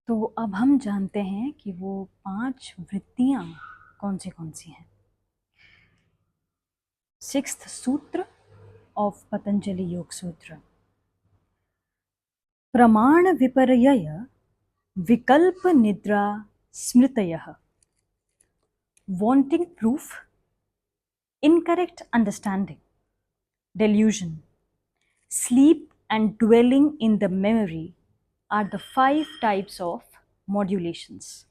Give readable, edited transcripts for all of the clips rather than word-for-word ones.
तो अब हम जानते हैं कि वो 5 वृत्तियां कौन सी हैं। 6th सूत्र ऑफ पतंजलि योग सूत्र। प्रमाण विपर्यय विकल्प निद्रा स्मृतयः। Wanting proof, incorrect understanding, delusion, sleep and dwelling in the memory are the 5 types of modulations.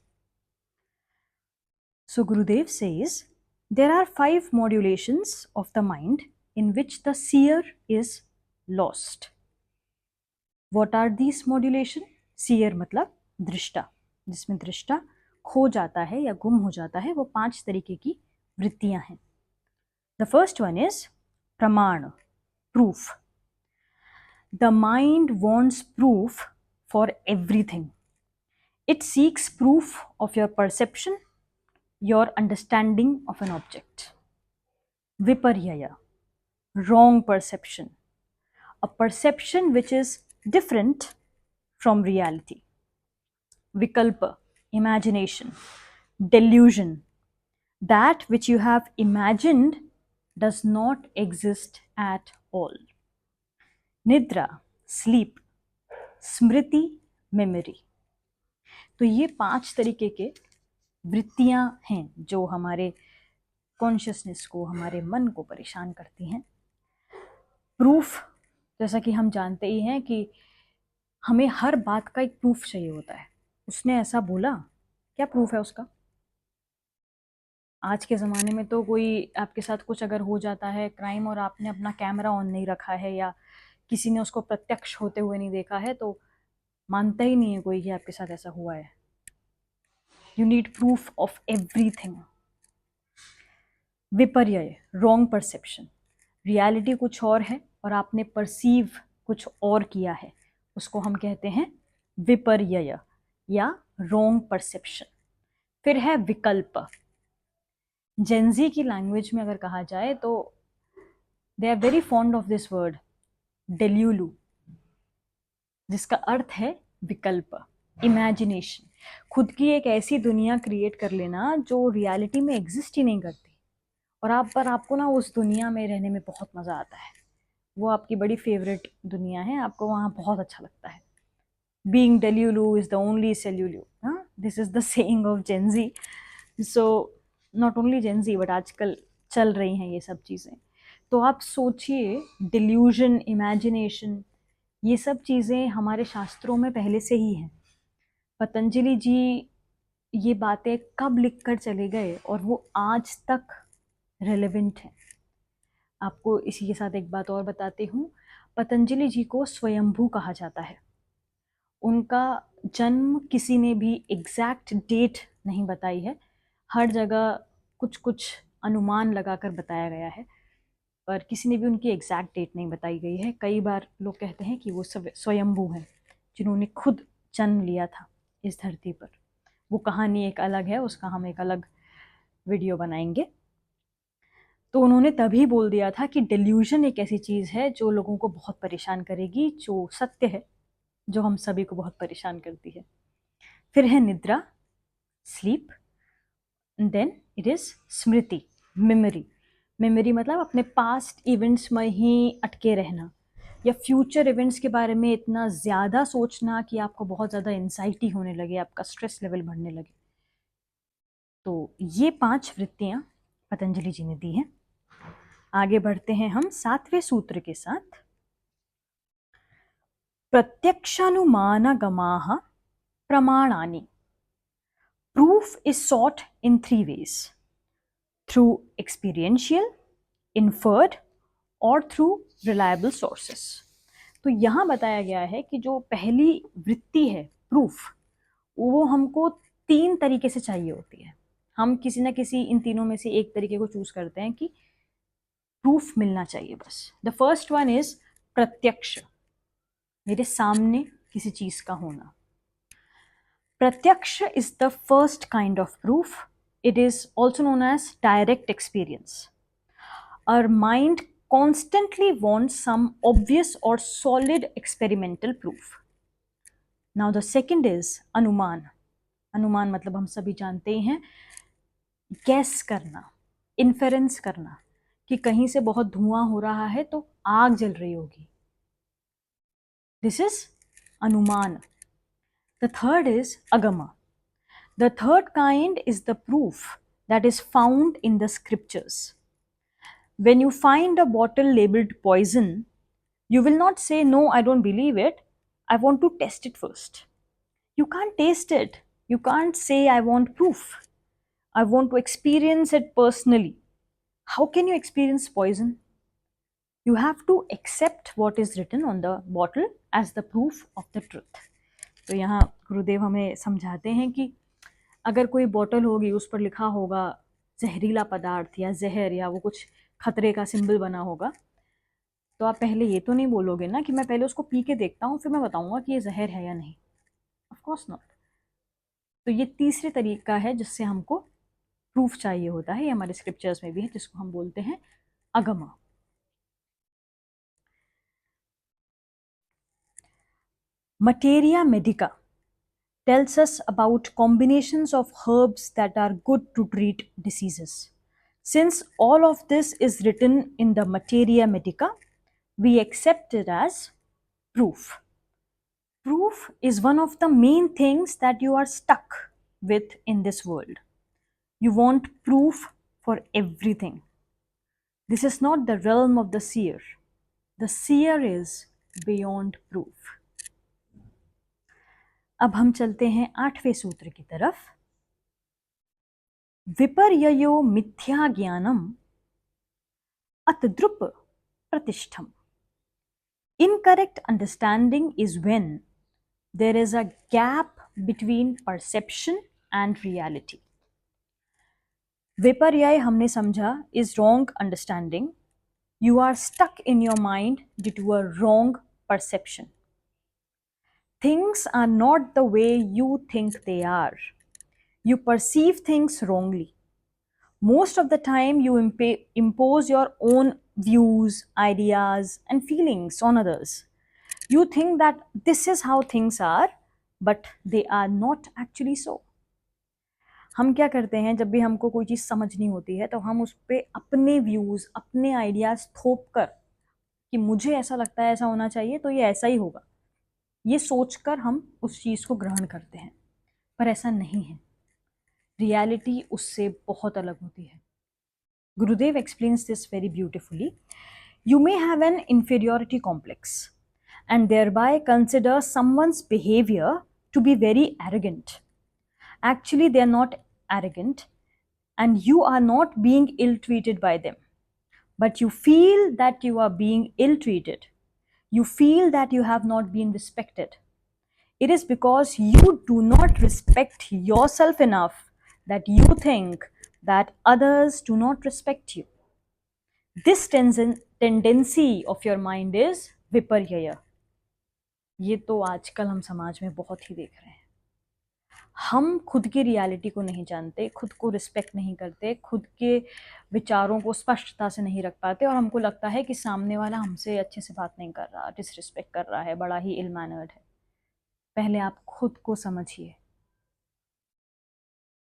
So Gurudev says there are 5 modulations of the mind in which the seer is lost. What are these modulation? Seer मतलब दृष्टा, जिसमें दृष्टा खो जाता है या गुम हो जाता है, वो 5 तरीके की वृत्तियां हैं। The first one is praman, proof. The mind wants proof for everything. It seeks proof of your perception, your understanding of an object. Viparyaya, wrong perception, a perception which is different from reality. Vikalpa, imagination, delusion, that which you have imagined does not exist at all. Nidra, sleep, Smriti, memory. तो ये 5 तरीके के वृत्तियां हैं जो हमारे consciousness को, हमारे मन को परेशान करती हैं। प्रूफ, जैसा कि हम जानते ही हैं कि हमें हर बात का एक प्रूफ चाहिए होता है। उसने ऐसा बोला, क्या प्रूफ है उसका? आज के ज़माने में तो कोई आपके साथ कुछ अगर हो जाता है क्राइम और आपने अपना कैमरा ऑन नहीं रखा है या किसी ने उसको प्रत्यक्ष होते हुए नहीं देखा है तो मानता ही नहीं है कोई कि आपके साथ ऐसा हुआ है। You need proof of everything. विपर्यय, रॉन्ग परसेप्शन, रियलिटी कुछ और है और आपने परसीव कुछ और किया है, उसको हम कहते हैं विपर्यय या रॉन्ग परसेप्शन। फिर है विकल्प। जेंजी की लैंग्वेज में अगर कहा जाए तो they are very fond of this word delulu, जिसका अर्थ है विकल्प, इमेजिनेशन। खुद की एक ऐसी दुनिया क्रिएट कर लेना जो रियलिटी में एग्जिस्ट ही नहीं करती और आपको ना उस दुनिया में रहने में बहुत मज़ा आता है। वो आपकी बड़ी फेवरेट दुनिया है, आपको वहाँ बहुत अच्छा लगता है। Being delulu is the only solulu, this is the saying of Gen Z. So not only Gen Z but आजकल चल रही हैं ये सब चीज़ें। तो आप सोचिए, डिल्यूजन, इमेजिनेशन, ये सब चीज़ें हमारे शास्त्रों में पहले से ही हैं। पतंजलि जी ये बातें कब लिख कर चले गए और वो आज तक रेलेवेंट हैं। आपको इसी के साथ एक बात और बताती हूँ। पतंजलि जी को स्वयंभू कहा जाता है। उनका जन्म किसी ने भी एग्जैक्ट डेट नहीं बताई है, हर जगह कुछ कुछ अनुमान लगाकर बताया गया है, पर किसी ने भी उनकी एग्जैक्ट डेट नहीं बताई गई है। कई बार लोग कहते हैं कि वो स्वयंभू हैं, जिन्होंने खुद जन्म लिया था इस धरती पर। वो कहानी एक अलग है, उसका हम एक अलग वीडियो बनाएंगे। तो उन्होंने तभी बोल दिया था कि डिल्यूजन एक ऐसी चीज़ है जो लोगों को बहुत परेशान करेगी, जो सत्य है, जो हम सभी को बहुत परेशान करती है। फिर है निद्रा, स्लीप, देन इट इज स्मृति, मेमोरी। मेमोरी मतलब अपने पास्ट इवेंट्स में ही अटके रहना या फ्यूचर इवेंट्स के बारे में इतना ज़्यादा सोचना कि आपको बहुत ज़्यादा एंजाइटी होने लगे, आपका स्ट्रेस लेवल बढ़ने लगे। तो ये 5 वृत्तियां पतंजलि जी ने दी हैं। आगे बढ़ते हैं हम 7वें सूत्र के साथ। प्रत्यक्षानुमानगमाः प्रमाणानि। Proof is sought in 3 ways: through experiential, inferred और through reliable sources. तो यहाँ बताया गया है कि जो पहली वृत्ति है प्रूफ, वो हमको 3 तरीके से चाहिए होती है। हम किसी ना किसी इन तीनों में से एक तरीके को चूज करते हैं कि प्रूफ मिलना चाहिए बस। द फर्स्ट वन इज प्रत्यक्ष, मेरे सामने किसी चीज का होना। प्रत्यक्ष is the first kind of proof. It is also known as direct experience. Our mind constantly wants some obvious or solid experimental proof. Now the second is अनुमान. अनुमान मतलब हम सभी जानते हैं, गैस करना, इन्फेरेंस करना कि कहीं से बहुत धुआं हो रहा है तो आग जल रही होगी. दिस इज अनुमान. द थर्ड इज अगमा. The third kind is the proof that is found in the scriptures. When you find a bottle labeled poison, you will not say, "No, I don't believe it. I want to test it first." You can't taste it. You can't say, "I want proof. I want to experience it personally." How can you experience poison? You have to accept what is written on the bottle as the proof of the truth. तो यहाँ गुरुदेव हमें समझाते हैं कि अगर कोई bottle होगी, उस पर लिखा होगा जहरीला पदार्थ या जहर या वो कुछ खतरे का सिंबल बना होगा, तो आप पहले ये तो नहीं बोलोगे ना कि मैं पहले उसको पी के देखता हूँ फिर मैं बताऊंगा कि ये जहर है या नहीं. Of course not. तो ये तीसरे तरीका है जिससे हमको प्रूफ चाहिए होता है. ये हमारे स्क्रिप्चर्स में भी है, जिसको हम बोलते हैं अगमा. Materia Medica tells us about combinations of herbs that are good to treat diseases. Since all of this is written in the Materia Medica, we accept it as proof. Proof is one of the main things that you are stuck with in this world. You want proof for everything. This is not the realm of the seer. The seer is beyond proof. अब हम चलते हैं 8वें सूत्र की तरफ. विपर्ययो मिथ्या ज्ञानम अतद्रुप प्रतिष्ठम. Incorrect understanding is when there is a gap between perception and reality. विपर्यय हमने समझा is wrong understanding. You are stuck in your mind due to a wrong perception. Things are not the way you think they are. You perceive things wrongly. Most of the time, you impose your own views, ideas, and feelings on others. You think that this is how things are, but they are not actually so. हम क्या करते हैं, जब भी हमको कोई चीज़ समझ नहीं होती है तो हम उस पर अपने व्यूज़, अपने आइडियाज़ थोप कर कि मुझे ऐसा लगता है, ऐसा होना चाहिए तो ये ऐसा ही होगा, ये सोचकर हम उस चीज़ को ग्रहण करते हैं. पर ऐसा नहीं है. रियलिटी उससे बहुत अलग होती है. Gurudev explains this very beautifully. You may have an inferiority complex and thereby consider someone's behavior to be very arrogant. Actually, they are not arrogant and you are not being ill-treated by them. But you feel that you are being ill-treated. You feel that you have not been respected. It is because you do not respect yourself enough that you think that others do not respect you. This tendency of your mind is viparyaya. ये तो आजकल हम समाज में बहुत ही देख रहे हैं. हम खुद की रियलिटी को नहीं जानते, खुद को रिस्पेक्ट नहीं करते, खुद के विचारों को स्पष्टता से नहीं रख पाते और हमको लगता है कि सामने वाला हमसे अच्छे से बात नहीं कर रहा, डिसरिस्पेक्ट कर रहा है, बड़ा ही इल मैनर्ड है. पहले आप खुद को समझिए,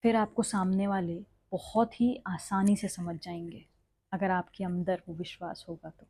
फिर आपको सामने वाले बहुत ही आसानी से समझ जाएंगे अगर आपके अंदर वो विश्वास होगा तो.